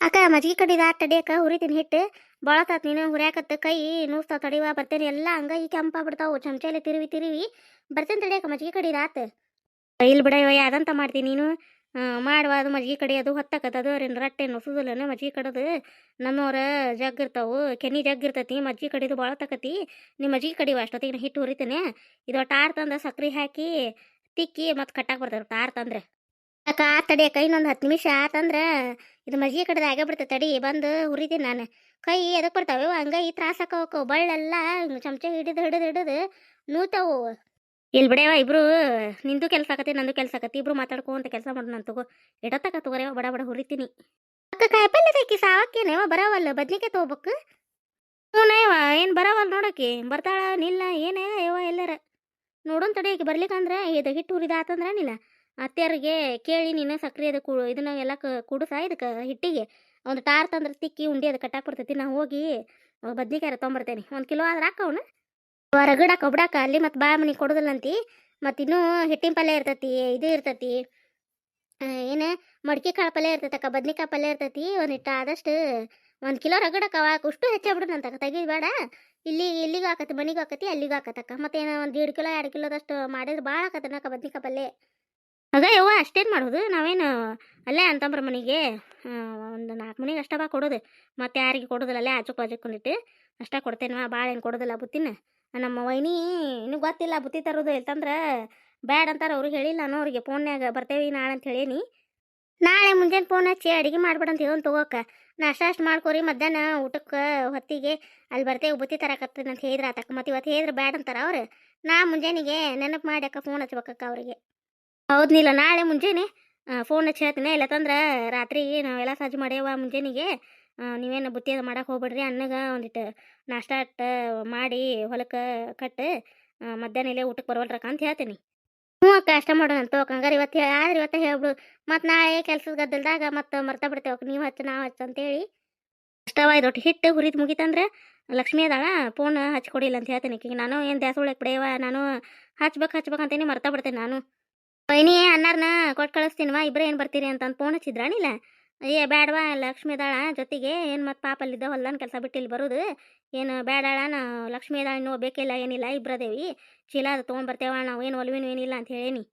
ಅಕ್ಕ ಮಜ್ಜಿಗೆ ಕಡಿದ ತಡಿಯಕ್ಕ ಹುರಿತೀನಿ ಹಿಟ್ಟು ಬಾಳತಾತ್ ನೀನು ಹುರಿಯಾಕತ್ತ ಕೈ ನೂಸ್ತಾವ ತಡಿವಾ ಬರ್ತೇನೆ ಎಲ್ಲ ಹಂಗಾಗಿ ಕೆಂಪಾಗ್ಬಿಡ್ತಾವು ಚಮಚೆಲೆ ತಿರುವಿ ತಿರುವಿ ಬರ್ತೇನೆ ತಡಿಯಕ್ಕ ಮಜ್ಜಿಗೆ ಕಡಿದ ಆತ ಇಲ್ಲಿ ಬಿಡ ಇವ ಯಾದಂತ ಮಾಡ್ತೀನಿ ನೀನು ಮಾಡುವ ಅದು ಮಜ್ಜಿಗೆ ಕಡಿಯೋದು ಹೊತ್ತಕತ್ತದು ಅವ್ರೇನು ರಟ್ಟೆ ನುಸುದಿಲ್ಲನ ಮಜ್ಜಿಗೆ ಕಡೋದು ನಮ್ಮವ್ರ ಜಗ್ ಇರ್ತಾವು ಕೆನಿ ಜಗ್ ಇರ್ತೈತಿ ಮಜ್ಜಿಗೆ ಕಡಿದು ಭಾಳ ತಕತಿ ನೀ ಮಜ್ಜಿಗೆ ಕಡಿವ ಅಷ್ಟೊತ್ತಿಗೆ ಹಿಟ್ಟು ಹುರಿತೇನೆ ಇದು ಟಾರ್ ತಂದ ಸಕ್ರೆ ಹಾಕಿ ತಿಕ್ಕಿ ಮತ್ತು ಕಟ್ಟಾಕ್ ಬರ್ತಾವೆ ಟಾರ್ ತಂದ್ರೆ ಅಕ್ಕ ತಡಿಯಕ್ಕ ಇನ್ನೊಂದು 10 ನಿಮಿಷ ಆತಂದ್ರೆ ಇದು ಮಜ್ಜಿಗೆ ಕಡ್ದು ಆಗೇ ಬಿಡ್ತೈತೆ ತಡಿ ಬಂದು ಹುರಿತೀನಿ ನಾನು ಕೈ ಎದಕ್ಕೆ ಬರ್ತಾವೆ ಹಂಗಾಗಿ ತ್ರಾಸ ಆಕವು ಬಳ್ಳೆಲ್ಲ ಚಮಚ ಹಿಡಿದು ಹಿಡಿದು ಹಿಡಿದು ನೂತಾವು ಇಲ್ಲಿ ಬಿಡೆವ ಇಬ್ರು ನಿಂದು ಕೆಲಸ ಆಕತಿ ನಂದು ಕೆಲಸ ಆಕತಿ ಇಬ್ರು ಮಾತಾಡ್ಕೊಂತ ಕೆಲಸ ಮಾಡೋಣ ತಗೋ ಇಡತಕ್ಕ ತಗೋರೇವ ಬಡ ಬಡ ಹುರಿತೀನಿ ಅಕ್ಕ ಕಾಯಿಪಲ್ಲೆ ಬೇಕಿ ಸಾವಕ್ಕೇನೇವ ಬರವಲ್ಲ ಬದ್ನಿಕಾಯಿ ತೊಗೋಬೇಕು ಹ್ಞೂನೇವ ಏನು ಬರವಲ್ಲ ನೋಡಕ್ಕೆ ಬರ್ತಾಳ ನಿಲ್ಲ ಏನೇ ಯವ ಎಲ್ಲರ ನೋಡೋಣ ತಡಿಯಕ್ಕೆ ಬರ್ಲಿಕ್ಕಂದ್ರೆ ಇದು ಹಿಟ್ಟು ಹುರಿದ ಆತಂದ್ರೆ ನಿಲ್ಲ ಅತ್ತೆಯರಿಗೆ ಕೇಳಿ ನೀನು ಸಕ್ರೆ ಅದು ಇದನ್ನ ಎಲ್ಲ ಕುಡಿಸ ಇದಕ್ಕೆ ಹಿಟ್ಟಿಗೆ ಒಂದು ಟಾರ್ ತಂದ್ರೆ ತಿಕ್ಕಿ ಉಂಡಿ ಅದು ಕಟ್ಟಾಕ್ ಬರ್ತೈತಿ ನಾ ಹೋಗಿ ಬದ್ನಿಕಾಯಿ ತೊಗೊಂಬರ್ತೇನೆ 1 ಕಿಲೋ ಆದ್ರೆ ಹಾಕವನು ಹೊರಗಡಾಕ ಒಬ್ಡಾಕ ಅಲ್ಲಿ ಮತ್ತು ಬಾ ಮನೆಗೆ ಕೊಡೋದಿಲ್ಲಂತಿ ಮತ್ತು ಇನ್ನೂ ಹಿಟ್ಟಿನ ಪಲ್ಯ ಇರ್ತೈತಿ ಇದು ಇರ್ತೈತಿ ಏನು ಮಡ್ಕೆ ಕಾಳು ಪಲ್ಯ ಇರ್ತೈತಕ್ಕ ಬದ್ನಿಕಾಯಿ ಪಲ್ಯ ಇರ್ತೈತಿ ಒಂದಿಟ್ಟು ಆದಷ್ಟು 1 ಕಿಲೋ ರಗಡಕ್ಕ ಅವಾಗ ಅಷ್ಟು ಹೆಚ್ಚಾಗ್ಬಿಡ್ತಂತಕ್ಕ ತೆಗಿದು ಬೇಡ ಇಲ್ಲಿಗೂ ಆಕತಿ ಮನೆಗೂ ಆಕತಿ ಅಲ್ಲಿಗೂ ಆಕತಕ್ಕ ಮತ್ತೇನು 1.5 ಕಿಲೋ 2 ಕಿಲೋದಷ್ಟು ಮಾಡಿದ್ರೆ ಭಾಳ ಆಕತನಕ್ಕ ಬದ್ನಿಕಾಯಿ ಪಲ್ಯ ಅದ ಯವ್ವ ಅಷ್ಟೇನು ಮಾಡೋದು ನಾವೇನು ಅಲ್ಲೇ ಅಂತಂಬ್ರ ಮನೆಗೆ ಒಂದು 4 ಮನೆಗೆ ಅಷ್ಟ ಬಾ ಕೊಡೋದು ಮತ್ತು ಯಾರಿಗೆ ಕೊಡೋದಿಲ್ಲ ಅಲ್ಲೇ ಆಚುಕ್ ಬಾಜುಕೊಂಡಿಟ್ಟು ಅಷ್ಟ ಕೊಡ್ತೇನೆ ಭಾಳ ಏನು ಕೊಡೋದಿಲ್ಲ ಬುತ್ತಿನ ನಮ್ಮ ವೈನಿ ಇನ್ನೂ ಗೊತ್ತಿಲ್ಲ ಬುತ್ತಿ ತರೋದು ಇಲ್ತಂದ್ರೆ ಬ್ಯಾಡ್ ಅಂತಾರೆ ಅವ್ರಿಗೆ ಹೇಳಿಲ್ಲ ನಾನು ಅವ್ರಿಗೆ ಫೋನ್ಯಾಗ ಬರ್ತೇವೆ ನಾಳೆ ಅಂತ ಹೇಳೀನಿ ನಾಳೆ ಮುಂಜಾನೆ ಫೋನ್ ಹಚ್ಚಿ ಅಡುಗೆ ಮಾಡ್ಬೇಡ ಅಂತ ಹೇಳೋನ್ ತಗೋಕ ನಾಷ್ಟ ಅಷ್ಟು ಮಾಡ್ಕೊರಿ ಮಧ್ಯಾಹ್ನ ಊಟಕ್ಕೆ ಹೊತ್ತಿಗೆ ಅಲ್ಲಿ ಬರ್ತೇವೆ ಬುತ್ತಿ ತರಕತ್ತೀನಿ ಅಂತ ಹೇಳಿದ್ರೆ ಆತಕ್ಕ ಮತ್ತು ಇವತ್ತು ಹೇಳಿದ್ರೆ ಬ್ಯಾಡ್ ಅಂತಾರೆ ಅವ್ರು ನಾ ಮುಂಜಾನೆಗೆ ನೆನಪು ಮಾಡ್ಯಾಕ ಫೋನ್ ಹಚ್ಬೇಕಕ್ಕ ಅವ್ರಿಗೆ ಹೌದ್ನಿಲ್ಲ ನಾಳೆ ಮುಂಜಾನೆ ಫೋನ್ ಹಚ್ಚಿ ಹೇಳ್ತೀನಿ ಇಲ್ಲತ್ತಂದ್ರೆ ರಾತ್ರಿ ನಾವೆಲ್ಲ ಸಜ್ಜು ಮಾಡ್ಯವ ಮುಂಜಾನೆಗೆ ನೀವೇನು ಬುತ್ತಿ ಅದು ಮಾಡಕ್ಕೆ ಹೋಗ್ಬೇಡ್ರಿ ಅನ್ನಗೆ ಒಂದಿಟ್ಟು ನಾಷ್ಟ ಅಟ್ಟ ಮಾಡಿ ಹೊಲಕ್ಕೆ ಕಟ್ಟು ಮಧ್ಯಾಹ್ನ ಇಲ್ಲೇ ಊಟಕ್ಕೆ ಬರೋಲ್ರಕ್ಕ ಅಂತ ಹೇಳ್ತೀನಿ ಹ್ಞೂ ಅಕ್ಕ ಅಷ್ಟ ಮಾಡೋಣ ಅಂತ ಹಂಗಾರೆ ಇವತ್ತು ಆದ್ರೆ ಇವತ್ತು ಹೇಳ್ಬಿಡು ಮತ್ತು ನಾಳೆ ಕೆಲ್ಸದ ಗದ್ದಲ್ದಾಗ ಮತ್ತು ಮರ್ತಾ ಬಿಡ್ತೇವೆ ನೀವು ಹಚ್ಚು ನಾವು ಹಚ್ಚು ಅಂತೇಳಿ ಅಷ್ಟವ ಇದೊಟ್ಟು ಹಿಟ್ಟು ಹುರಿದು ಮುಗಿತಂದ್ರೆ ಲಕ್ಷ್ಮೀ ಅದಾಳ ಫೋನ್ ಹಚ್ಕೊಡಿಲ್ಲ ಅಂತ ಹೇಳ್ತೀನಿ ಈಗ ನಾನು ಏನು ದ್ಯಾಸ ಒಳಗೆ ಬಿಡೆಯವ ನಾನು ಹಚ್ಬೇಕಂತೇನಿ ಮರ್ತಾ ಬಿಡ್ತೇನೆ ನಾನು ಬೈನಿ ಅನ್ನಾರನ್ನ ಕೊಟ್ಟು ಕಳಿಸ್ತೀನಿವಾ ಇಬ್ಬರೇ ಏನು ಬರ್ತೀರಿ ಅಂತಂದು ಫೋನ್ ಹಚ್ಚಿದ್ರಾಣಿಲ್ಲ ಅಯ್ಯ ಬ್ಯಾಡವಾ ಲಕ್ಷ್ಮೀ ಅದಾಳ ಜೊತೆಗೆ ಏನು ಮತ್ತು ಪಾಪ ಅಲ್ಲಿದ್ದ ಹೊಲ್ದಾನ ಕೆಲಸ ಬಿಟ್ಟು ಇಲ್ಲಿ ಬರೋದು ಏನು ಬ್ಯಾಡಾಳ ನಾವು ಲಕ್ಷ್ಮೀ ಅದಾಳ ಇನ್ನೂ ಬೇಕಿಲ್ಲ ಏನಿಲ್ಲ ಇಬ್ಬರದೇವಿ ಚೀಲ ಅದು ತೊಗೊಂಡ್ಬರ್ತೇವ ನಾವು ಏನು ಒಲವಿನೂ ಏನಿಲ್ಲ ಅಂತ ಹೇಳೀನಿ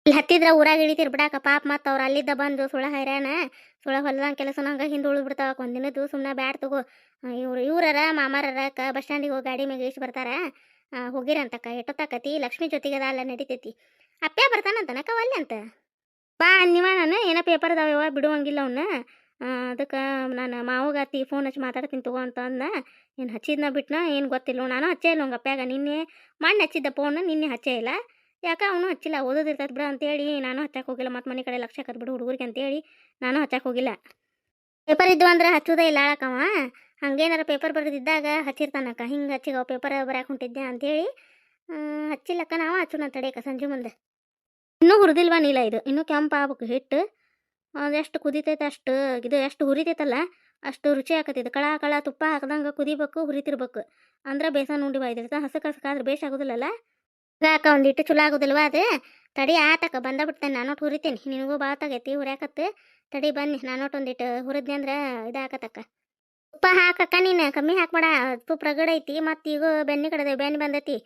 ಇಲ್ಲಿ ಹತ್ತಿದ್ರೆ ಊರಾಗ ಇಳಿತೀರಿ ಬಿಡಾಕ ಪಾಪ ಮತ್ತು ಅವ್ರು ಅಲ್ಲಿದ್ದ ಬಂದು ಸುಳ ಹೈರಾಣ ಸುಳ ಹೊಲ್ದಾನ ಕೆಲಸ ನಂಗೆ ಹಿಂದೆ ಉಳಿದು ಬಿಡ್ತಾವ ಒಂದಿನದ್ದು ಸುಮ್ಮನೆ ಬ್ಯಾಡ್ ತಗೋ ಇವ್ರರ ಮಾಮಾರರ ಬಸ್ ಸ್ಟ್ಯಾಂಡಿಗೆ ಹೋಗಿ ಗಾಡಿ ಮ್ಯಾಗ ಇಷ್ಟು ಬರ್ತಾರ ಹೋಗಿರಂತಕ್ಕ ಎಷ್ಟೊತ್ತಾಕತಿ ಲಕ್ಷ್ಮೀ ಜೊತೆಗೆ ಅದ ಅಲ್ಲ ನಡಿತೈತಿ ಅಪ್ಪೆ ಬರ್ತಾನಂತನಕ್ಕ ಒಲ್ಲೆ ಅಂತ ಬಾ ನೀವ ನಾನು ಏನೋ ಪೇಪರ್ ಅದಾವ ಬಿಡುವಂಗಿಲ್ಲ ಅವನ್ನ ಅದಕ್ಕೆ ನಾನು ಮಾವಗಾತಿ ಫೋನ್ ಹಚ್ಚಿ ಮಾತಾಡ್ತೀನಿ ತಗೋ ಅಂತ ಅಂದ ಏನು ಹಚ್ಚಿದ್ನ ಬಿಟ್ನ ಏನು ಗೊತ್ತಿಲ್ಲ ನಾನು ಹಚ್ಚೇ ಇಲ್ಲ ಹಂಗೆ ಅಪ್ಪ್ಯಾಗ ನಿನ್ನೆ ಮಣ್ಣು ಹಚ್ಚಿದ್ದ ಫೋನ್ ನಿನ್ನೆ ಹಚ್ಚೇ ಇಲ್ಲ ಯಾಕೆ ಅವನು ಹಚ್ಚಿಲ್ಲ ಓದೋದಿರ್ತೈತೆ ಬಿಡ ಅಂತೇಳಿ ನಾನು ಹಚ್ಚಕ್ಕೆ ಹೋಗಿಲ್ಲ ಮತ್ತು ಮನೆ ಕಡೆ ಲಕ್ಷ ಹಾಕತ್ ಬಿಡು ಹುಡುಗರಿಗೆ ಅಂತೇಳಿ ನಾನು ಹಚ್ಚಕ್ಕೆ ಹೋಗಿಲ್ಲ ಪೇಪರ್ ಇದ್ದು ಅಂದ್ರೆ ಹಚ್ಚೋದೇ ಇಲ್ಲ ಅಳಕವ ಹಂಗೇನಾರ ಪೇಪರ್ ಬರೆದಿದ್ದಾಗ ಹಚ್ಚಿರ್ತಾನಕ್ಕ ಹಿಂಗೆ ಹಚ್ಚಿಗ ಪೇಪರ್ ಬರೆಯಕ್ಕೆ ಹೊಂಟಿದ್ದೆ ಅಂತೇಳಿ ಹಚ್ಚಿಲ್ಲಕ್ಕ ನಾವು ಹಚ್ಚೋಣ ತಡೆಯಕ್ಕ ಸಂಜೆ ಮುಂದೆ ಇನ್ನೂ ಹುರಿದಿಲ್ವಾ ನೀಲ ಇದು ಇನ್ನೂ ಕೆಂಪು ಆಗ್ಬೇಕು ಹಿಟ್ಟು ಅದೆಷ್ಟು ಕುದಿತೈತೆ ಅಷ್ಟು ಇದು ಎಷ್ಟು ಹುರಿತೈತಲ್ಲ ಅಷ್ಟು ರುಚಿ ಆಕತಿದ್ದು ಕಳ ಕಳ ತುಪ್ಪ ಹಾಕ್ದಂಗೆ ಕುದಿಬೇಕು ಹುರಿತಿರ್ಬೇಕು ಅಂದ್ರೆ ಬೇಸನ್ ಉಂಡಿ ಬಾಯ್ದಿರ್ತ ಹಸಕ್ ಹಸಕಾದ್ರೆ ಬೇಷ್ ಆಗೋದಿಲ್ಲಲ್ಲ ಹಾಕ ಒಂದಿಟ್ಟು ಚಲೋ ಆಗೋದಿಲ್ವ ಅದು ತಡಿ ಆತಕ್ಕ ಬಂದ ಬಿಡ್ತೇನೆ ನಾನೊಟ್ಟು ಹುರಿತೀನಿ ನಿನಗೂ ಬಾತಾಗೈತಿ ಹುರಿಯಾಕತ್ತು ತಡಿ ಬನ್ನಿ ನಾನೊಟ್ಟು ಒಂದಿಟ್ಟು ಹುರಿದ್ನಿ ಅಂದ್ರೆ ಇದಾಕತ್ತಕ್ಕ ತುಪ್ಪ ಹಾಕಕ್ಕ ನೀನು ಕಮ್ಮಿ ಹಾಕ್ಬೇಡ ತುಪ್ಪ ರಗಡ ಐತಿ ಮತ್ತು ಈಗ ಬೆಣ್ಣೆ ಕಡದೆ ಬೆಣ್ಣೆ ಬಂದೈತಿ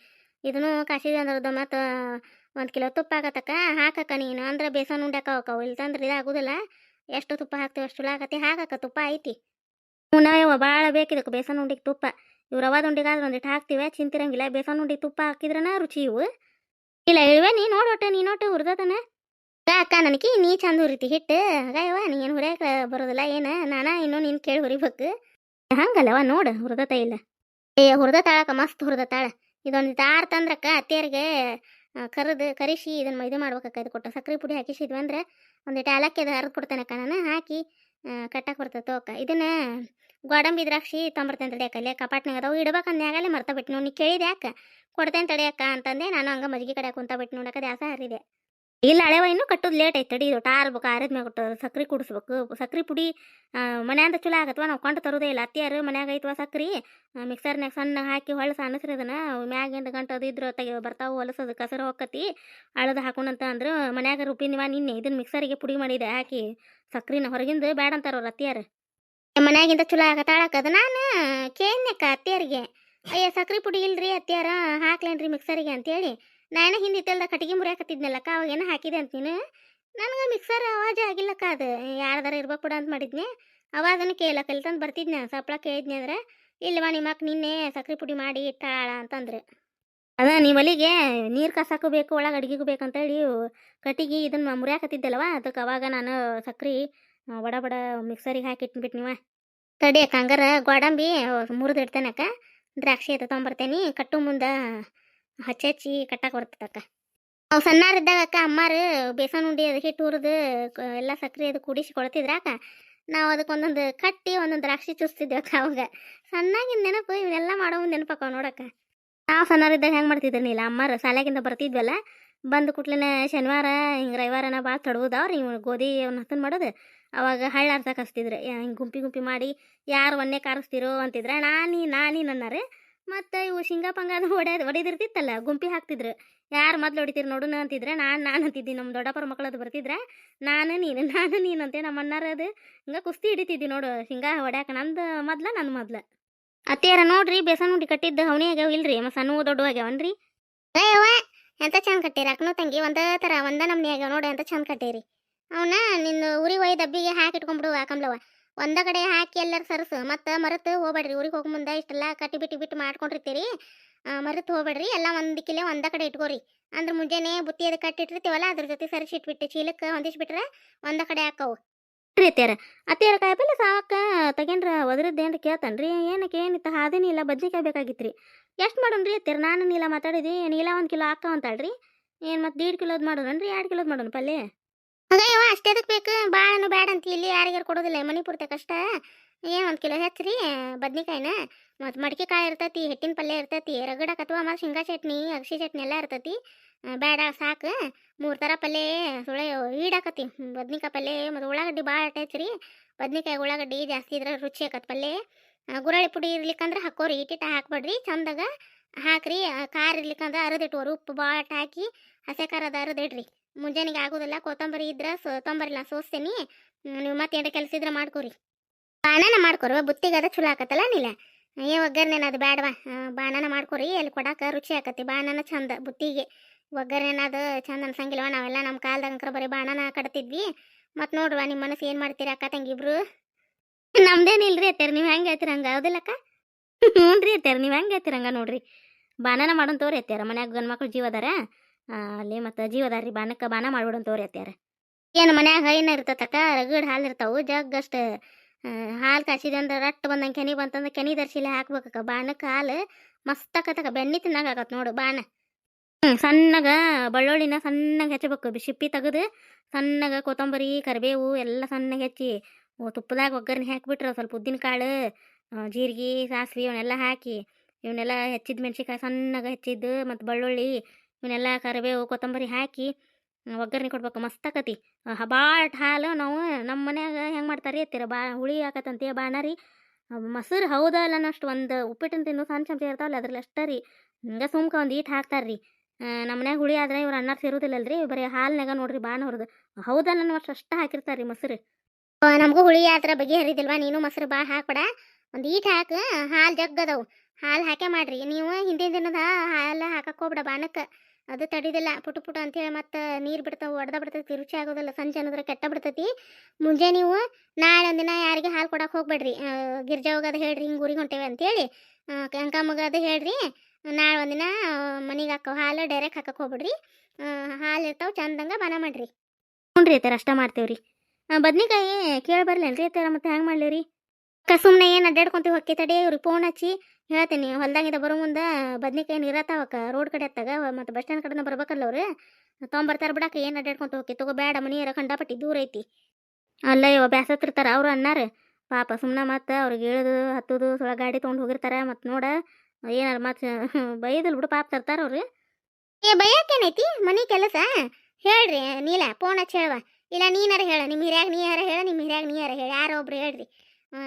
ಇದನ್ನು ಕಾಸಿದೆ ಅಂದ್ರದ್ದು ಮತ್ತು 1 ಕಿಲೋ ತುಪ್ಪ ಆಗತ್ತಕ್ಕ ಹಾಕಕ್ಕ ನೀನು ಅಂದ್ರೆ ಬೇಸನ್ ಉಂಡ್ಯಾಕ ಹೋಗವು ಇಲ್ತಂದ್ರೆ ಇದಾಗೋದಿಲ್ಲ ಎಷ್ಟು ತುಪ್ಪ ಹಾಕ್ತೀವಿ ಅಷ್ಟು ಚಲೋ ಆಗತ್ತೆ ಹಾಕಕ್ಕ ತುಪ್ಪ ಐತಿ ನಾವ ಭಾಳ ಬೇಕಿದಕ್ಕೆ ಬೇಸನ್ ಉಂಡಿಗೆ ತುಪ್ಪ ಇವು ರವಾದ ಉಂಡಿಗಾದ್ರೆ ಒಂದಿಟ್ಟು ಹಾಕ್ತಿವೆ ಚಿಂತಿರಂಗಿಲ್ಲ ಬೇಸನ್ ಉಂಡಿಗೆ ತುಪ್ಪ ಹಾಕಿದ್ರನ ರುಚಿ ಇವು ಇಲ್ಲ ಇಳುವೆ ನೀ ನೋಟು ಹುರಿದತನ ಅಕ್ಕ ನನಗೆ ನೀ ಚಂದ ಹುರಿತಿ ಹಿಟ್ಟು ಹಾಗವ ನೀನು ಹುರಿಯಕ್ಕೆ ಬರೋದಿಲ್ಲ ಏನು ನಾನಾ ಇನ್ನೂ ನೀನು ಕೇಳಿ ಹುರಿಬೇಕು ಹಂಗಲ್ಲವ ನೋಡು ಹುರಿದತ ಇಲ್ಲ ಹುರಿದ ತಾಳಕ್ಕ ಮಸ್ತ್ ಹುರಿದ ತಾಳ ಇದೊಂದು ತಾರ್ ತಂದ್ರಕ್ಕ ಅತ್ತಿಯರಿಗೆ ಕರಿಸಿ ಇದನ್ನು ಇದು ಮಾಡ್ಬೇಕಕ್ಕ ಇದು ಕೊಟ್ಟು ಸಕ್ರೆ ಪುಡಿ ಹಾಕಿಸಿದ್ವಿ ಅಂದ್ರೆ ಒಂದಿಟ್ಟು ಏಲಕ್ಕಿ ಅದು ಹರಿದು ಕೊಡ್ತೇನಕ್ಕ ನಾನು ಹಾಕಿ ಕಟ್ಟಕ್ಕೆ ಬರ್ತೈತೆ ಅಕ್ಕ ಇದನ್ನು ಗೋಡಂಬಿ ದ್ರಾಕ್ಷಿ ತೊಂಬರ್ತೇನೆ ತಡಿಯಕ್ಕ ಅಲ್ಲೇ ಕಪಾಟ್ನಾಗ ಅದಾವು ಇಡ್ಬೇಕಂದ್ಯಾಗಲೇ ಮರ್ತಾ ಬಿಟ್ಟು ನೋಡಿ ಕೇಳಿದೆ ಅಕ್ಕ ಕೊಡ್ತೇನೆ ತಡಿಯಕ್ಕ ಅಂತಂದೆ ನಾನು ಹಂಗೆ ಮಜ್ಜಿಗೆ ಕಡೆ ಕುಂತ ಬಿಟ್ಟು ನೋಡಕ್ಕ ದ್ಯಾಸ ಹರಿದೆ ಇಲ್ಲ ಹಳೆವ ಇನ್ನೂ ಕಟ್ಟೋದು ಲೇಟ್ ಐತೆ ತಡಿ ಇದು ಆರ್ಬೇಕು ಆರಿದ ಮ್ಯಾಗ ಕೊಟ್ಟು ಸಕ್ರೆ ಕುಡಿಸ್ಬೇಕು ಸಕ್ರೆ ಪುಡಿ ಮನ್ಯಾಂದ ಚಲೋ ಆಗತ್ವ ನಾವು ಕೊಂಡು ತರೋದೇ ಇಲ್ಲ ಅತ್ತಿಯಾರು ಮನ್ಯಾಗ ಐತ್ವ ಸಕ್ರೆ ಮಿಕ್ಸರ್ನಾಗ ಸಣ್ಣ ಹಾಕಿ ಹೊಳಸ ಅನ್ನಸ್ರಿ ಅದನ್ನು ಮ್ಯಾಗಿಂದ ಗಂಟು ಅದು ಇದ್ರೆ ಬರ್ತಾವೆ ಹೊಲಸೋದು ಕಸರು ಹೊಕ್ಕತಿ ಅಳದು ಹಾಕೊಂಡಂತ ಅಂದ್ರೆ ಮನ್ಯಾಗ ರುಬ್ಬಿನಿವ ನಿನ್ನೆ ಇದನ್ನು ಮಿಕ್ಸರಿಗೆ ಪುಡಿ ಮಾಡಿದೆ ಹಾಕಿ ಸಕ್ರಿನ ಹೊರಗಿಂದ ಬ್ಯಾಡ ಅಂತಾರ ಅವ್ರು ಅತ್ತಿಯಾರು ಮನ್ಯಾಗಿಂದ ಚಲೋ ಆಗತ್ತಾಳಕ್ಕದ ನಾನು ಕೇಳ್ನಕ್ಕ ಅತ್ತಿಯರಿಗೆ ಅಯ್ಯ ಸಕ್ರೆ ಪುಡಿ ಇಲ್ರಿ ಅತ್ತಿಯಾರ ಹಾಕ್ಲೇನ್ರಿ ಮಿಕ್ಸರಿಗೆ ಅಂತೇಳಿ ನಾನು ಹಿಂದೆ ಇತ್ತಲ್ದ ಕಟ್ಟಿಗೆ ಮುರಿಯಾಕತ್ತಿದ್ನಲ್ಲಕ್ಕ ಅವಾಗೇನೋ ಹಾಕಿದೆ ಅಂತ ನೀನು ನನಗೆ ಮಿಕ್ಸರ್ ಅವಾಜ್ ಆಗಿಲ್ಲಕ್ಕ ಅದು ಯಾರ್ದಾರ ಇರ್ಬೇಕು ಕೂಡ ಅಂತ ಮಾಡಿದ್ನೆ ಅವಾಗನ್ನು ಕೇಳಕ್ಕ ಇಲ್ಲಿ ತಂದು ಬರ್ತಿದ್ನೆ ಸಪ್ಳ ಕೇಳಿದ್ನಿ ಅಂದ್ರೆ ಇಲ್ವಾ ನಿಮ್ಮ ಅಕ್ಕ ನಿನ್ನೆ ಸಕ್ರೆ ಪುಡಿ ಮಾಡಿ ಇಟ್ಟಾಳ ಅಂತಂದ್ರೆ ಅದ ನೀವು ಅಲ್ಲಿಗೆ ನೀರು ಕಸಾಕು ಬೇಕು ಒಳಗೆ ಅಡುಗೆಗೂ ಬೇಕಂತೇಳಿ ಕಟ್ಟಿಗೆ ಇದನ್ನು ಮುರಿಯಾಕತ್ತಿದ್ದಲ್ವ ಅದಕ್ಕೆ ಅವಾಗ ನಾನು ಸಕ್ರೆ ಬಡ ಬಡ ಮಿಕ್ಸರಿಗೆ ಹಾಕಿಟ್ಬಿಟ್ಟು ನೀವ ತಡಿ ಅಕ್ಕ ಹಂಗಾರ ಗೋಡಂಬಿ ಮುರಿದು ಇಡ್ತೇನಕ್ಕ ದ್ರಾಕ್ಷಿ ಐತೆ ತೊಗೊಂಬರ್ತೇನೆ ಕಟ್ಟು ಮುಂದೆ ಹಚ್ಚಿ ಕಟ್ಟಕ್ಕೆ ಬರ್ತದಕ್ಕ ಅವು ಸಣ್ಣಾರಿದ್ದಾಗ ಅಕ್ಕ ಅಮ್ಮಾರು ಬೇಸನ್ ಉಂಡಿ ಅದು ಹಿಟ್ಟು ಹುರಿದು ಎಲ್ಲ ಸಕ್ರೆ ಅದು ಕುಡಿಸಿ ಕೊಡ್ತಿದ್ರಾಕ ನಾವು ಅದಕ್ಕೆ ಒಂದೊಂದು ಕಟ್ಟಿ ಒಂದೊಂದು ದ್ರಾಕ್ಷಿ ಚೂಸ್ತಿದ್ವಿ ಅಕ್ಕ ಅವಾಗ ಸಣ್ಣಾಗಿನ ನೆನಪು ಇವನ್ನೆಲ್ಲ ಮಾಡೋ ಮುಂದೆ ನೆನಪಕ್ಕ ನೋಡಕ್ಕ ನಾವು ಸಣ್ಣರಿದ್ದಾಗ ಹೆಂಗೆ ಮಾಡ್ತಿದ್ರಿ ಇಲ್ಲ ಅಮ್ಮಾರು ಶಾಲೆಗಿಂದ ಬರ್ತಿದ್ವಲ್ಲ ಬಂದು ಕುಟ್ಲಿನ ಶನಿವಾರ ಹಿಂಗೆ ರವಿವಾರನ ಭಾಳ ತಡವುದವ್ರು ಇವ್ ಗೋಧಿ ಅವ್ನ ಹತ್ತನ್ ಮಾಡೋದು ಅವಾಗ ಹಳ್ಳ ಆರ್ಸಕ್ಕೆ ಹಚ್ತಿದ್ರು ಹಿಂಗೆ ಗುಂಪಿ ಮಾಡಿ ಯಾರು ಒಂದೇ ಕಾರಿಸ್ತಿರೋ ಅಂತಿದ್ರೆ ನಾನಿ ನನ್ನಾರೆ ಮತ್ತು ಇವು ಶೇಂಗಾ ಪಂಗ ಅದು ಹೊಡಿದಿರ್ತಿತ್ತಲ್ಲ ಗುಂಪಿ ಹಾಕ್ತಿದ್ರು ಯಾರು ಮೊದ್ಲು ಹೊಡಿತೀರಿ ನೋಡೋಣ ಅಂತಿದ್ರೆ ನಾನು ಅಂತಿದ್ದಿ ನಮ್ಮ ದೊಡ್ಡಪ್ಪರ ಮಕ್ಕಳದು ಬರ್ತಿದ್ರೆ ನಾನು ನೀನು ಅಂತೇಳಿ ನಮ್ಮ ಅಣ್ಣಾರ ಅದು ಹಿಂಗೆ ಕುಸ್ತಿ ಹಿಡಿತಿದ್ದಿ ನೋಡು ಶೇಂಗಾ ಹೊಡ್ಯಾಕ ನನ್ನ ಮೊದ್ಲು ಅತ್ತಿಯಾರ ನೋಡ್ರಿ ಬೇಸನ್ ಉಂಡಿ ಕಟ್ಟಿದ್ದು ಅವನೇ ಆಗ್ಯಾವ ಇಲ್ರಿ ಮತ್ತು ಸಣ್ಣ ದೊಡ್ಡ ಆಗ್ಯಾವನ್ರಿ ಅಯ್ಯವ್ವ ಎಂತ ಚಂದ ಕಟ್ಟೀರಿ ಅಕ್ಕನೂ ತಂಗಿ ಒಂದೇ ಥರ ಒಂದ ನಮ್ನಿ ಆಗ್ಯಾವ ನೋಡಿ ಎಂತ ಚಂದ ಕಟ್ಟೀರಿ ಅವನ್ನ ನಿನ್ನ ಉರಿ ಒಯ್ದು ಡಬ್ಬಿಗೆ ಹಾಕಿ ಇಟ್ಕೊಂಡ್ಬಿಡು ಕಮಲವ್ವ ಒಂದ ಕಡೆ ಹಾಕಿ ಎಲ್ಲರೂ ಸರಸು ಮತ್ತು ಮರೆತು ಹೋಗ್ಬೇಡ್ರಿ ಊರಿಗೆ ಹೋಗಿ ಮುಂದೆ ಇಷ್ಟೆಲ್ಲ ಕಟ್ಟಿ ಬಿಟ್ಟು ಮಾಡ್ಕೊಂಡಿರ್ತೀರಿ ಮರೆತು ಹೋಗ್ಬೇಡ್ರಿ ಎಲ್ಲ ಒಂದು ಕಿಲೆ ಒಂದ ಕಡೆ ಇಟ್ಕೋರಿ ಅಂದ್ರೆ ಮುಂಜಾನೆ ಬುತ್ತಿ ಅದು ಕಟ್ಟಿಟ್ಟಿರ್ತೀವಲ್ಲ ಅದ್ರ ಜೊತೆ ಸರಿಸಿ ಇಟ್ಬಿಟ್ಟು ಚೀಲಕ್ಕೆ ಹೊಂದಿಸ್ಬಿಟ್ರೆ ಒಂದ ಕಡೆ ಹಾಕವು ಅತ್ತಿಯರ ಕಾಯಿಪಲ್ಲೆ ಸಾವಕ್ಕ ತಗೇನ್ರ ಒದ್ರದ್ದೇನು ಕೇಳ್ತಾನ್ರಿ ಏನಕ್ಕೆ ಏನಿತ್ತು ಹಾದೇನಿ ಇಲ್ಲ ಬದ್ನಿಕಾಯಿ ಬೇಕಾಗಿತ್ರಿ ಎಷ್ಟು ಮಾಡೋಣ್ರಿ ಅತ್ತಿಯರ ನಾನು ನೀಲ ಮಾತಾಡಿದಿ ನೀಲ 1 ಕಿಲೋ ಹಾಕ ಅಂತಾಳ್ರಿ ಏನು ಮತ್ತೆ 1.5 ಕಿಲೋದು ಮಾಡೋಣನ್ರಿ 2 ಕಿಲೋದು ಮಾಡೋಣ ಪಲ್ಯ ಅಯ್ಯವ ಅಷ್ಟೇದಕ್ಕೆ ಬೇಕು ಭಾಳನು ಬ್ಯಾಡ ಅಂತ ಇಲ್ಲಿ ಯಾರಿಗಾರು ಕೊಡೋದಿಲ್ಲ ಮನೆ ಪೂರ್ತಿ ಕಷ್ಟ ಏನು 1 ಕಿಲೋ ಹೆಚ್ಚ್ರಿ ಬದ್ನಿಕಾಯಿನ ಮತ್ತು ಮಡಿಕೆ ಕಾಯಿ ಇರ್ತೈತಿ ಹಿಟ್ಟಿನ ಪಲ್ಯ ಇರ್ತೈತಿ ರಗಡಕ್ಕೆ ಅಥವಾ ಮತ್ತು ಶೇಂಗಾ ಚಟ್ನಿ ಅಗಸಿ ಚಟ್ನಿ ಎಲ್ಲ ಇರ್ತೈತಿ ಬೇಡ ಸಾಕು 3 ಥರ ಪಲ್ಯ ಸುಳೆ ಈಡಾಕತಿ ಬದ್ನಿಕಾಯಿ ಪಲ್ಯ ಮತ್ತು ಉಳ್ಳಾಗಡ್ಡಿ ಭಾಳ ಅಟ್ಟೈತ್ರಿ ಬದ್ನಿಕಾಯಿ ಉಳ್ಳಾಗಡ್ಡಿ ಜಾಸ್ತಿ ಇದ್ರೆ ರುಚಿ ಆಕತ್ ಪಲ್ಯ ಗುರಳಿ ಪುಡಿ ಇರ್ಲಿಕ್ಕಂದ್ರೆ ಹಾಕೋರಿ ಇಟ್ಟಿಟ್ಟ ಹಾಕ್ಬೇಡ್ರಿ ಚಂದಾಗ ಹಾಕ್ರಿ ಖಾರ ಇರ್ಲಿಕ್ಕಂದ್ರೆ ಅರದಿಟ್ಟೋರು ಉಪ್ಪು ಭಾಳ ಹಾಕಿ ಹಸೆ ಖಾರದ ಅರದಿಡ್ರಿ ಮುಂಜಾನೆಗೆ ಆಗೋದಿಲ್ಲ ಕೊತ್ತಂಬರಿ ಇದ್ರೆ ತೊಂಬರಿಲ್ಲ ಸೋಸ್ತೇನೆ ನೀವು ಮತ್ತೇನು ಕೆಲಸ ಇದ್ರೆ ಮಾಡ್ಕೊರಿ ಬಾಣನ ಮಾಡ್ಕೊರಿ ಬುತ್ತಿಗದ ಚಲೋ ಆಕತ್ತಲ್ಲ ನೀಲ ಒಗ್ಗರ್ನೇನು ಅದು ಬೇಡವಾ ಬಾಣನ ಮಾಡ್ಕೊರಿ ಅಲ್ಲಿ ಕೊಡಾಕ ರುಚಿ ಆಕತಿ ಬಾಣನ ಚಂದ ಬುತ್ತಿಗೆ ಒಗ್ಗರ್ನೇನದು ಚಂದ ಅನ್ಸಂಗಿಲ್ವ ನಾವೆಲ್ಲ ನಮ್ಮ ಕಾಲದಾಗ ಬರೀ ಬಾಣನ ಕಟ್ತಿದ್ವಿ ಮತ್ತು ನೋಡ್ರವ ನಿಮ್ಮ ಮನಸ್ಸು ಏನು ಮಾಡ್ತೀರಿ ಅಕ್ಕ ತಂಗಿಬ್ರು ನಮ್ದೇನಿಲ್ರಿ ಅತ್ತೀರ ನೀವು ಹೆಂಗೆ ಹೇಳ್ತೀರ ಹಂಗೆ ಹೌದಿಲ್ಲಕ್ಕ ಹ್ಞೂ ರೀ ಅತ್ತೀರ ನೀವು ಹೆಂಗೆ ಹೇಳ್ತೀರ ಹಂಗೆ ನೋಡ್ರಿ ಬಾಣನ ಮಾಡೋನ್ ತೋರಿ ಅತ್ತೀರ ಮನ್ಯಾಗ ಗಂಡು ಮಕ್ಳು ಜೀವ ಅದಾರ ಅಲ್ಲಿ ಮತ್ತು ಜೀವ ಅದಾರ ರೀ ಬಾಣಕ್ಕೆ ಬಾಣ ಮಾಡ್ಬಿಡೋನ್ ತೋರಿ ಅತ್ತೀರ ಏನು ಮನ್ಯಾಗ ಹೈನ ಇರ್ತತಕ್ಕ ರಗಡ್ ಹಾಲು ಇರ್ತಾವು ಜಗ್ಗಷ್ಟು ಹಾಲು ಕಾಸಿದೆ ಅಂದ್ರೆ ರಟ್ಟು ಬಂದಂಗೆ ಕೆನಿ ಬಂತಂದ್ರೆ ಕೆನಿ ದರ್ಶಿಲೆ ಹಾಕ್ಬೇಕಕ್ಕ ಬಾಣಕ್ಕೆ ಹಾಲು ಮಸ್ತ್ ಆಕತ್ತಕ್ಕ ಬೆಣ್ಣೆ ತಿನ್ನಂಗೆ ಆಗತ್ತೆ ನೋಡು ಬಾಣ ಸಣ್ಣಗ ಬೆಳ್ಳುಳ್ಳಿನ ಸಣ್ಣಗೆ ಹೆಚ್ಚಬೇಕು ಶಿಪ್ಪಿ ತೆಗೆದು ಸಣ್ಣಗೆ ಕೊತ್ತಂಬರಿ ಕರಿಬೇವು ಎಲ್ಲ ಸಣ್ಣಗೆ ಹೆಚ್ಚಿ ತುಪ್ಪದಾಗ ಒಗ್ಗರಣೆ ಹಾಕಿಬಿಟ್ರೆ ಸ್ವಲ್ಪ ಉದ್ದಿನ ಕಾಳು ಜೀರಿಗೆ ಸಾಸಿವೆ ಇವನ್ನೆಲ್ಲ ಹಾಕಿ ಇವನ್ನೆಲ್ಲ ಹೆಚ್ಚಿದ ಮೆಣ್ಸಿಕಾಯಿ ಸಣ್ಣಗೆ ಹೆಚ್ಚಿದ್ದು ಮತ್ತು ಬೆಳ್ಳುಳ್ಳಿ ಇವನ್ನೆಲ್ಲ ಕರಿಬೇವು ಕೊತ್ತಂಬರಿ ಹಾಕಿ ಒಗ್ಗರಣೆ ಕೊಡ್ಬೇಕು ಮಸ್ತ್ ಆಕತಿ ಭಾಳ ಹಾಲು ನಾವು ನಮ್ಮ ಮನ್ಯಾಗ ಹೆಂಗೆ ಮಾಡ್ತಾರೆ ಅತ್ತೀರ ಹುಳಿ ಹಾಕತ್ತಂತೀಯ ಬಾಣರಿ ಮೊಸರು ಹೌದಲ್ಲ ಅನ್ನೋಷ್ಟು ಒಂದು ಉಪ್ಪಿಟ್ಟಿನ ತಿನ್ನು ಸಣ್ಣ ಚಮಚ ಇರ್ತಾವಲ್ಲ ಅದ್ರಲ್ಲಿ ಅಷ್ಟೇ ರೀ ಹಿಂಗೆ ಸುಮ್ಕ ಒಂದು ಈಟ್ ಹಾಕ್ತಾರೆ ರೀ ನಮ್ಮ ಮನ್ಯಾಗ ಹುಳಿ ಆದ್ರೆ ಇವ್ರು ಅನ್ನಾರು ಸೇರೋದಿಲ್ಲಲ್ರಿ ಬರೀ ಹಾಲ್ನಾಗ ನೋಡ್ರಿ ಬಾಣ ಹೊರದು ಹೌದಲ್ಲ ಅನ್ನೋಷ್ಟು ಅಷ್ಟು ಹಾಕಿರ್ತಾರೆ ರೀ ಮೊಸರು ನಮಗೂ ಹುಳಿ ಆದ್ರೆ ಬಗೆಹರಿದಿಲ್ವಾ ನೀನು ಮೊಸರು ಭಾಳ ಹಾಕ್ಬೇಡ ಒಂದು ಈಟ್ ಹಾಕು ಹಾಲು ಜಗ್ಗದವು ಹಾಲು ಹಾಕೇ ಮಾಡ್ರಿ ನೀವು ಹಿಂದಿನ ದಿನದ ಹಾಲು ಹಾಕಕ್ಕೆ ಹೋಗ್ಬಿಡ ಬಾಣಕ್ಕೆ ಅದು ತಡಿದಿಲ್ಲ ಪುಟು ಅಂತೇಳಿ ಮತ್ತು ನೀರು ಬಿಡ್ತಾವೆ ಒಡೆದ ಬಿಡ್ತೈತಿ ರುಚಿ ಆಗೋದಿಲ್ಲ ಸಂಜೆ ಅನ್ನೋದ್ರೆ ಕೆಟ್ಟ ಬಿಡ್ತೈತಿ ಮುಂಜಾನೆ ನೀವು ನಾಳೆ ಒಂದಿನ ಯಾರಿಗೆ ಹಾಲು ಕೊಡಕ್ಕೆ ಹೋಗ್ಬೇಡ್ರಿ ಗಿರ್ಜಾವಾಗ ಹೇಳ್ರಿ ಹಿಂಗೆ ಊರಿಗೆ ಹೊಂಟೇವೆ ಅಂತೇಳಿ ಕಂಕಮ್ಮಗೆ ಅದು ಹೇಳ್ರಿ ನಾಳೆ ಒಂದಿನ ಮನೆಗೆ ಹಾಕೋ ಹಾಲು ಡೈರೆಕ್ಟ್ ಹಾಕಕ್ಕೆ ಹೋಗ್ಬಿಡ್ರಿ ಹಾಲು ಇರ್ತಾವೆ ಚಂದಂಗೆ ಬಾನ ಮಾಡಿರಿ ಹ್ಞೂ ರೀ ಅತ್ತರ ಅಷ್ಟ ಮಾಡ್ತೇವ್ರಿ ಬದ್ನಿಕಾಯಿ ಕೇಳಿ ಬರ್ಲೇನ್ರಿ ಅತ್ತರ ಮತ್ತೆ ಹೆಂಗೆ ಮಾಡಲಿ ರೀ ಸುಮ್ಮನೆ ಏನು ಅಡ್ಡಾಡ್ಕೊಂತೀವಿ ಹೊಕ್ಕಿ ತಡಿ ಇವ್ರಿಗೆ ಫೋನ್ ಹಚ್ಚಿ ಹೇಳ್ತೀನಿ ಹೊಲ್ದಾಗಿಂದ ಬರೋ ಮುಂದೆ ಬದ್ನಿಕಾಯಿ ಇರತ್ತಾವಕ್ಕ ರೋಡ್ ಕಡೆ ಹತ್ತಾಗ ಮತ್ತು ಬಸ್ ಸ್ಟ್ಯಾಂಡ್ ಕಡೆನ ಬರ್ಬೇಕಲ್ಲ ಅವ್ರು ತೊಗೊಂಬರ್ತಾರೆ ಬಿಡಕ್ಕ ಏನು ಅಡ್ಡಾಡ್ಕೊಂತ ಹೋಗಿ ತಗೋ ಬೇಡ ಮನೆಯರ ಕಂಡಪಟ್ಟಿ ದೂರ ಐತಿ ಅಲ್ಲ ಇವ ಬ್ಯಾಸತ್ತಿರ್ತಾರೆ ಅವ್ರು ಅನ್ನಾರ ಪಾಪ ಸುಮ್ಮನೆ ಮತ್ತು ಅವ್ರಿಗೆ ಇಳಿದು ಹತ್ತೋದು ಸೊಳ ಗಾಡಿ ತೊಗೊಂಡು ಹೋಗಿರ್ತಾರೆ ಮತ್ತು ನೋಡ ಏನಾರು ಮತ್ತು ಬೈದಲ್ ಬಿಡು ಪಾಪ ತರ್ತಾರ ಅವ್ರು ಬೈಯಾಕೇನೈತಿ ಮನೆ ಕೆಲಸ ಹೇಳ್ರಿ ನೀಲ ಫೋನ್ ಹಚ್ಚಿ ಹೇಳುವ ಇಲ್ಲ ನೀನಾರ ಹೇಳ ನಿಮ್ಮ ಹಿರಿಯಾಗ ನೀ ಯಾರ ಹೇಳ ನಿಮ್ಮ ಹಿರಿಯಾಗ ನೀ ಯಾರ ಹೇಳಿ ಯಾರೋ ಒಬ್ರು ಹೇಳ್ರಿ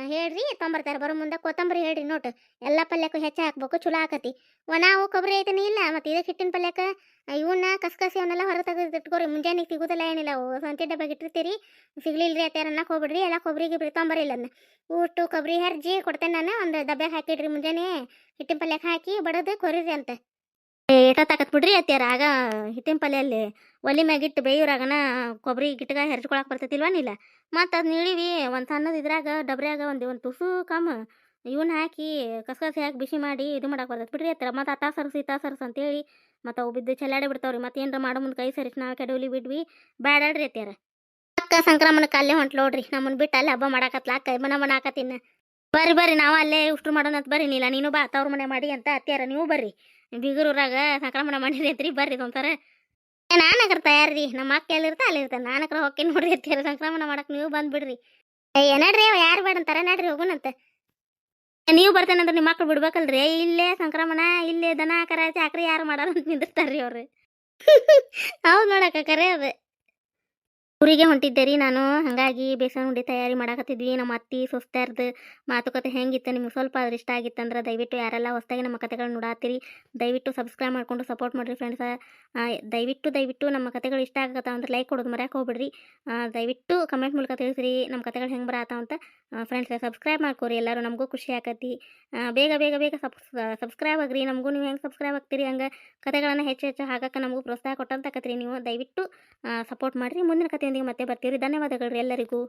ಹೇಳ್ರಿ ತೊಂಬರ್ತಾರೆ ಬರೋ ಮುಂದೆ ಕೊತ್ತಂಬರಿ ಹೇಳ್ರಿ ನೋಟ್ ಎಲ್ಲ ಪಲ್ಯಕ್ಕೂ ಹೆಚ್ಚು ಹಾಕ್ಬೇಕು ಚಲೋ ಆಕತಿ ನಾವು ಕೊಬ್ಬರಿ ಐತನೇ ಇಲ್ಲ ಮತ್ತು ಇದಕ್ಕೆ ಹಿಟ್ಟಿನ ಪಲ್ಯಕ್ಕೆ ಇವನ್ನ ಕಸ್ಕಸಿ ಅವನ್ನೆಲ್ಲ ಹೊರ ತೆಗೆದು ಇಟ್ಕೋರಿ ಮುಂಜಾನೆ ಸಿಗುದಿಲ್ಲ ಏನಿಲ್ಲ ಅವು ಸಂತೆ ಡಬ್ಬಾಗ ಇಟ್ಟಿರ್ತೀರಿ ಸಿಗ್ಲಿಲ್ರಿ ಅತ್ಯಾರ ಅನ್ನಕ್ಕೆ ಹೋಗ್ಬಿಡ್ರಿ ಎಲ್ಲ ಕೊಬ್ಬರಿ ಗಿಬ್ರಿ ತೊಂಬರಿಲ್ಲ ಅದನ್ನ ಊಟು ಕೊಬ್ಬರಿ ಹರ್ಜಿ ಕೊಡ್ತೇನೆ ನಾನು ಒಂದು ಡಬ್ಬ್ಯಾಗ ಹಾಕಿಡ್ರಿ ಮುಂಜಾನೆ ಹಿಟ್ಟಿನ ಪಲ್ಯಕ್ಕೆ ಹಾಕಿ ಬಡದು ಕೊರಿರಿ ಅಂತ ಏಟ ತಾಕತ್ ಬಿಡ್ರಿ ಅತ್ಯಾರ ಆಗ ಹಿಟ್ಟಿನ ಪಲ್ಯಲ್ಲಿ ಒಲಿ ಮ್ಯಾಗಿಟ್ಟು ಬೇಯೂರಾಗನ ಕೊಬ್ಬರಿ ಗಿಟ್ಟಗ ಹೆರ್ಚ್ಕೊಳಕ್ ಬರ್ತೈತಿಲ್ವಾನಿಲ್ಲ ಮತ್ತು ಅದು ನೀಳಿವಿ ಒಂದು ಸಣ್ಣದು ಇದ್ರಾಗ ಡಬ್ರ್ಯಾಗ ಒಂದು ತುಸು ಕಮ್ಮ ಇವನ್ನ ಹಾಕಿ ಕಸ್ಕಸಿ ಹಾಕಿ ಬಿಸಿ ಮಾಡಿ ಇದು ಮಾಡಕ್ಕೆ ಬರ್ತೈತೆ ಬಿಡ್ರಿ ಅತ್ತರ ಮತ್ತು ಆ ತಾಸರ್ಸ್ ಅಂತೇಳಿ ಮತ್ತು ಅವು ಬಿದ್ದು ಚೆಲ್ಲಾಡಿ ಬಿಡ್ತಾವ್ರಿ ಮತ್ತು ಏನರ ಮಾಡೋ ಮುಂದೆ ಕೈ ಸರಿಸಿ ನಾವು ಕೆಡವಲಿ ಬಿಡ್ವಿ ಬ್ಯಾಡಾಡ್ರಿ ಅತ್ಯಾರ ಅಕ್ಕ ಸಂಕ್ರಮಣಕ್ಕೆ ಅಲ್ಲೇ ಹೊಂಟ್ ನೋಡ್ರಿ ನಮ್ಮನ್ನ ಬಿಟ್ಟು ಅಲ್ಲೇ ಹಬ್ಬ ಮಾಡಾಕತ್ಲ ಕೈ ಮನ ಹಾಕತ್ತಿನ ಬರ್ರಿ ನಾವು ಅಲ್ಲೇ ಉಷ್ಟ್ರು ಮಾಡೋಣ ಅಂತ ಬರ್ರಿ ನೀಲ ನೀನು ಬಾ ತವ್ರ ಮನೆ ಮಾಡಿ ಅಂತ ಅತ್ಯಾರ ನೀವು ಬರ್ರಿ ಬೀಗರೂರಾಗ ಸಂಕ್ರಮಣ ಮಾಡಿರಿ ಅಂತ್ರಿ ಬರ್ರಿ ಒಂಥರ ನಾನಕ್ರ ತಯಾರಿ ನಮ್ಮ ಅಕ್ಕ ಎಲ್ಲಿರ್ತಾ ಅಲ್ಲಿರ್ತಾನೆ ನಾನಕ್ರ ಹೊಕ್ಕಿ ನೋಡ್ರಿ ಅತ್ಯಾರ ಸಂಕ್ರಮಣ ಮಾಡಕ್ಕೆ ನೀವು ಬಂದ್ಬಿಡ್ರಿ ನಡ್ರಿ ಅವ ಯಾರು ಬೇಡ ಅಂತಾರ ನಡ್ರಿ ಹೋಗೋಣಂತ ನೀವು ಬರ್ತೇನಂದ್ರೆ ನಿಮ್ಮ ಮಕ್ಳು ಬಿಡ್ಬೇಕಲ್ರಿ ಇಲ್ಲೇ ಸಂಕ್ರಮಣ ಇಲ್ಲೇ ದನ ಕರ ಚಾಕ್ರಿ ಯಾರು ಮಾಡಲ್ಲ ಅಂತ ನಿಂದಿರ್ತಾರ್ರಿ ಅವ್ರು ಹೌದು ನೋಡಕ್ಕ ಕರೆ ಅದು ಊರಿಗೆ ಹೊಂಟಿದ್ದೆ ರೀ ನಾನು ಹಾಗಾಗಿ ಬೇಸನ್ ಉಂಡೆ ತಯಾರಿ ಮಾಡಾಕತ್ತಿದ್ವಿ ನಮ್ಮ ಅತ್ತಿ ಸೊಸ್ತಾರ್ದು ಮಾತುಕತೆ ಹೆಂಗಿತ್ತು ನಿಮ್ಗೆ ಸ್ವಲ್ಪ ಅದ್ರ ಇಷ್ಟ ಆಗಿತ್ತಂದ್ರೆ ದಯವಿಟ್ಟು ಯಾರೆಲ್ಲ ಹೊಸದಾಗಿ ನಮ್ಮ ಕತೆಗಳನ್ನ ನೋಡಾತ್ತೀರಿ ದಯವಿಟ್ಟು ಸಬ್ಸ್ಕ್ರೈಬ್ ಮಾಡ್ಕೊಂಡು ಸಪೋರ್ಟ್ ಮಾಡಿರಿ ಫ್ರೆಂಡ್ಸ ದಯವಿಟ್ಟು ನಮ್ಮ ಕತೆಗಳು ಇಷ್ಟ ಆಗತ್ತ ಅಂದ್ರೆ ಲೈಕ್ ಕೊಡೋದು ಮರ್ಯಾಕೆ ಹೋಗ್ಬಿಡ್ರಿ ದಯವಿಟ್ಟು ಕಮೆಂಟ್ ಮೂಲಕ ತಿಳಿಸ್ರಿ ನಮ್ಮ ಕತೆಗಳು ಹೆಂಗೆ ಬರತ್ತಾವ ಅಂತ ಫ್ರೆಂಡ್ಸ್ ಸಬ್ಸ್ಕ್ರೈಬ್ ಮಾಡ್ಕೊರಿ ಎಲ್ಲರೂ ನಮಗೂ ಖುಷಿ ಆಕತಿ ಬೇಗ ಸಬ್ಸ್ಕ್ರೈಬ್ ಆಗ್ರಿ ನಮಗೂ ನೀವು ಹೆಂಗೆ ಸಬ್ಸ್ಕ್ರೈಬ್ ಆಗ್ತೀರಿ ಹಂಗೆ ಕತೆಗಳನ್ನು ಹೆಚ್ಚು ಹಾಕಕ್ಕೆ ನಮಗೂ ಪ್ರೋತ್ಸಾಹ ಕೊಟ್ಟಂತಾಕತ್ರಿ ನೀವು ದಯವಿಟ್ಟು ಸಪೋರ್ಟ್ ಮಾಡಿರಿ ಮುಂದಿನ ಕಥೆಯೊಂದಿಗೆ ಮತ್ತೆ ಬರ್ತೀವಿ ಧನ್ಯವಾದಗಳು ರೀ ಎಲ್ಲರಿಗೂ